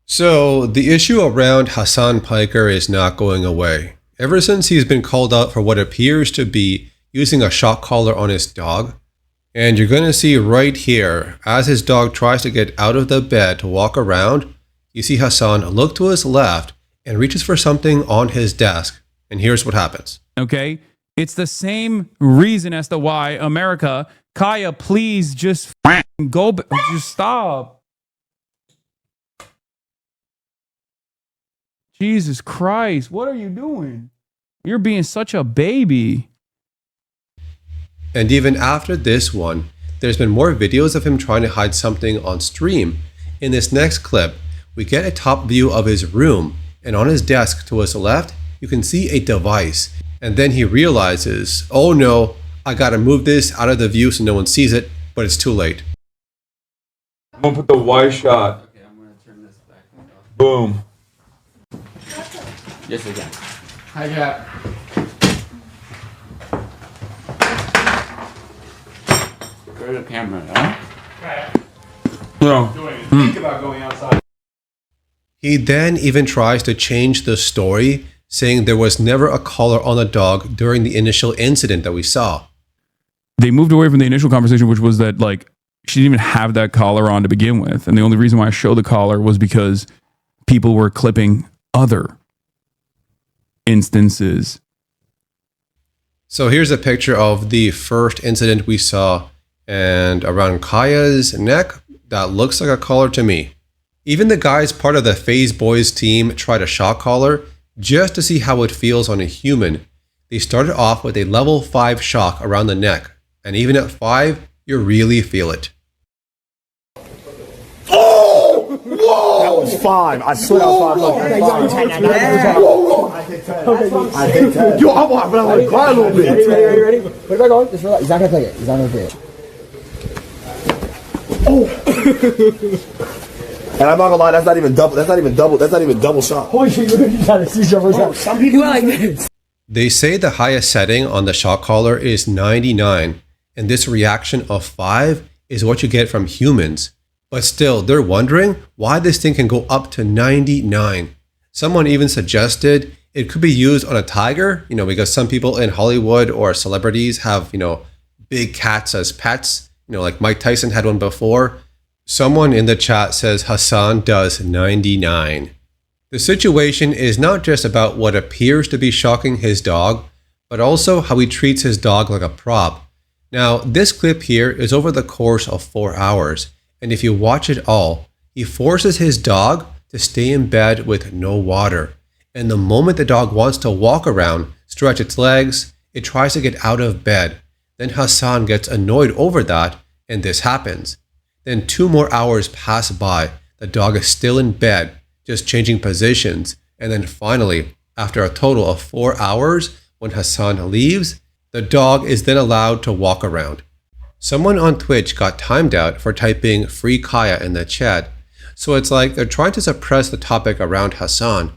So, the issue around Hasan Piker is not going away. Ever since he's been called out for what appears to be using a shock collar on his dog. And you're going to see right here, as his dog tries to get out of the bed to walk around, you see Hasan look to his left and reaches for something on his desk. And here's what happens. Okay? It's the same reason as to why America, Kaya, please just go, just stop. Jesus Christ, what are you doing? You're being such a baby. And even after this one, there's been more videos of him trying to hide something on stream. In this next clip, we get a top view of his room, and on his desk to his left, you can see a device. And then he realizes, oh no, I gotta move this out of the view so no one sees it, but it's too late. I'm gonna put the Y shot. Okay, I'm gonna turn this back off. Boom. Yes, I can. Hi, Jack. Where's the camera, huh? No. Think about going outside. He then even tries to change the story, saying there was never a collar on the dog during the initial incident that we saw. They moved away from the initial conversation, which was that, like, she didn't even have that collar on to begin with. And the only reason why I showed the collar was because people were clipping other instances. So here's a picture of the first incident we saw, and around Kaya's neck, that looks like a collar to me. Even the guys part of the FaZe Boys team tried a shock collar just to see how it feels on a human. They started off with a level 5 shock around the neck, and even at 5, you really feel it. That was 5. I swear that was 5. I did 10. Yo, I'm gonna cry a little bit. Ready? Put it back on. Just relax. He's not gonna play it. He's not gonna play it. And I'm not gonna lie, that's not even double shot. Holy shit, you're trying to see some people like this. They say the highest setting on the shock collar is 99, and this reaction of 5 is what you get from humans. But still, they're wondering why this thing can go up to 99. Someone even suggested it could be used on a tiger, because some people in Hollywood or celebrities have, big cats as pets, like Mike Tyson had one before. Someone in the chat says Hasan does 99. The situation is not just about what appears to be shocking his dog, but also how he treats his dog like a prop. Now, this clip here is over the course of 4 hours. And if you watch it all, he forces his dog to stay in bed with no water. And the moment the dog wants to walk around, stretch its legs, it tries to get out of bed. Then Hasan gets annoyed over that, and this happens. Then 2 more hours pass by. The dog is still in bed, just changing positions. And then finally, after a total of 4 hours, when Hasan leaves, the dog is then allowed to walk around. Someone on Twitch got timed out for typing "Free Kaya" in the chat, so it's like they're trying to suppress the topic around Hasan.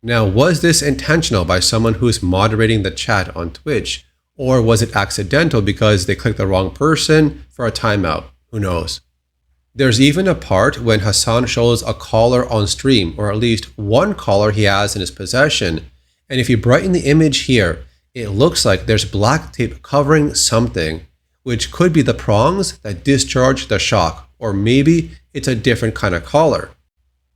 Now, was this intentional by someone who's moderating the chat on Twitch, or was it accidental because they clicked the wrong person for a timeout? Who knows? There's even a part when Hasan shows a collar on stream, or at least one collar he has in his possession, and if you brighten the image here, it looks like there's black tape covering something, which could be the prongs that discharge the shock, or maybe it's a different kind of collar.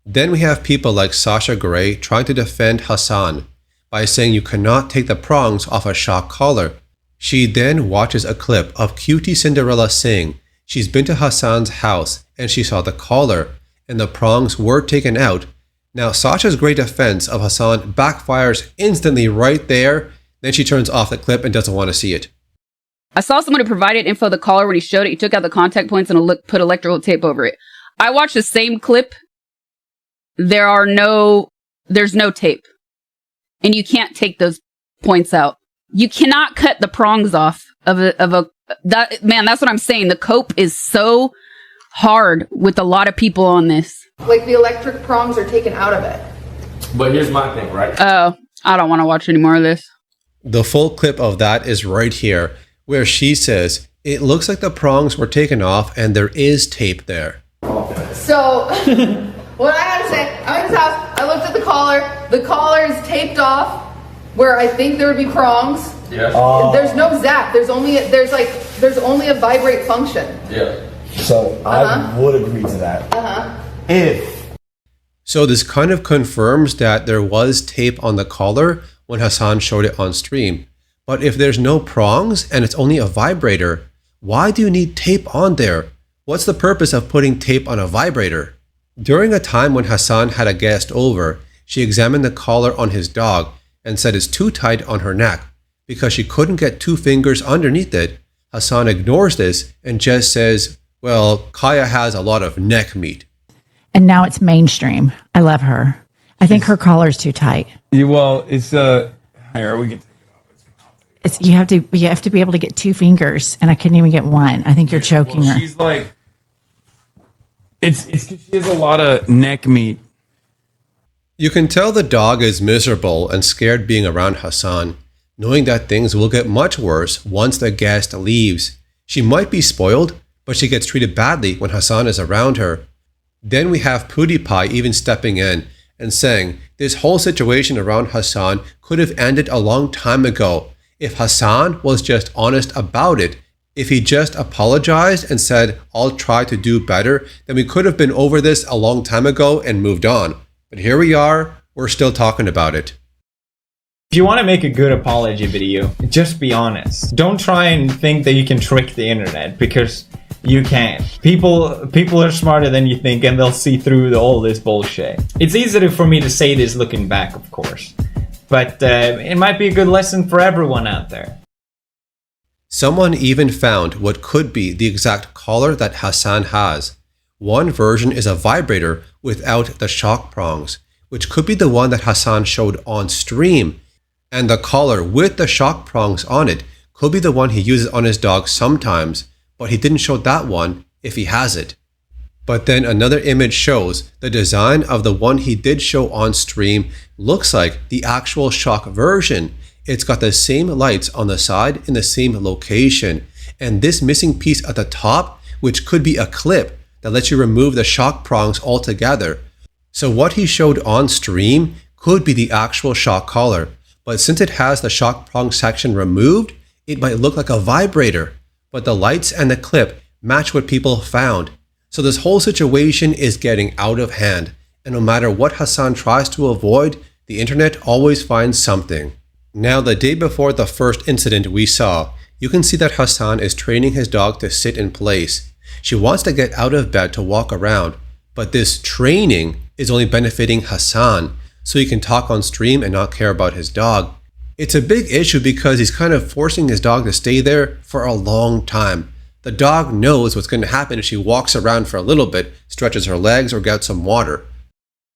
Then we have people like Sasha Grey trying to defend Hasan by saying you cannot take the prongs off a shock collar. She then watches a clip of Cutie Cinderella saying she's been to Hasan's house and she saw the collar and the prongs were taken out. Now Sasha's great defense of Hasan backfires instantly right there. Then she turns off the clip and doesn't want to see it. I saw someone who provided info of the collar when he showed it. He took out the contact points and put electrical tape over it. I watched the same clip. There's no tape. And you can't take those points out. You cannot cut the prongs off that's what I'm saying. The cope is so hard with a lot of people on this. Like the electric prongs are taken out of it. But here's my thing, right? Oh, I don't want to watch any more of this. The full clip of that is right here, where she says, it looks like the prongs were taken off and there is tape there. So, what I gotta say, I'm his house. I looked at the collar. The collar is taped off where I think there would be prongs. Yeah. There's no zap. There's only a vibrate function. Yeah. So I would agree to that. If So this kind of confirms that there was tape on the collar when Hasan showed it on stream. But if there's no prongs and it's only a vibrator, why do you need tape on there? What's the purpose of putting tape on a vibrator? During a time when Hasan had a guest over, she examined the collar on his dog and said it's too tight on her neck. Because she couldn't get 2 fingers underneath it, Hasan ignores this and just says, well, Kaya has a lot of neck meat. And now it's mainstream. I love her. I think her collar's too tight. Yeah, well, it's here we get. It's you have to be able to get 2 fingers, and I couldn't even get one. I think you're choking her. She's like, it's 'cause she has a lot of neck meat. You can tell the dog is miserable and scared being around Hasan, knowing that things will get much worse once the guest leaves. She might be spoiled, but she gets treated badly when Hasan is around her. Then we have PewDiePie even stepping in and saying this whole situation around Hasan could have ended a long time ago if Hasan was just honest about it. If he just apologized and said, I'll try to do better, then we could have been over this a long time ago and moved on. But here we are, we're still talking about it. If you want to make a good apology video, just be honest. Don't try and think that you can trick the internet, because you can't. People are smarter than you think, and they'll see through all this bullshit. It's easier for me to say this looking back, of course. But it might be a good lesson for everyone out there. Someone even found what could be the exact collar that Hasan has. One version is a vibrator without the shock prongs, which could be the one that Hasan showed on stream. And the collar with the shock prongs on it could be the one he uses on his dog sometimes, but he didn't show that one if he has it. But then another image shows the design of the one he did show on stream looks like the actual shock version. It's got the same lights on the side in the same location. And this missing piece at the top, which could be a clip that lets you remove the shock prongs altogether. So what he showed on stream could be the actual shock collar. But since it has the shock prong section removed, it might look like a vibrator. But the lights and the clip match what people found. So this whole situation is getting out of hand. And no matter what Hasan tries to avoid, the internet always finds something. Now, the day before the first incident we saw, you can see that Hasan is training his dog to sit in place. She wants to get out of bed to walk around, but this training is only benefiting Hasan, so he can talk on stream and not care about his dog. It's a big issue because he's kind of forcing his dog to stay there for a long time. The dog knows what's going to happen if she walks around for a little bit, stretches her legs, or gets some water.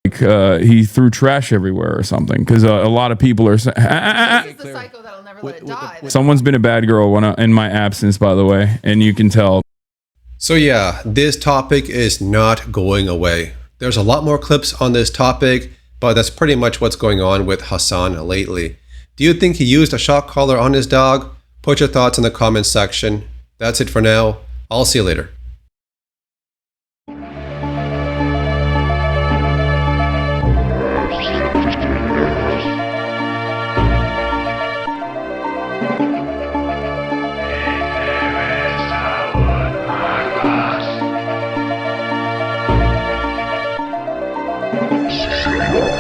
Like he threw trash everywhere or something, because a lot of people are saying, He's the psycho that'll never let it die. someone's been a bad girl in my absence, by the way, and you can tell. So yeah, this topic is not going away. There's a lot more clips on this topic, but that's pretty much what's going on with Hasan lately. Do you think he used a shock collar on his dog? Put your thoughts in the comments section. That's it for now. I'll see you later. Wow.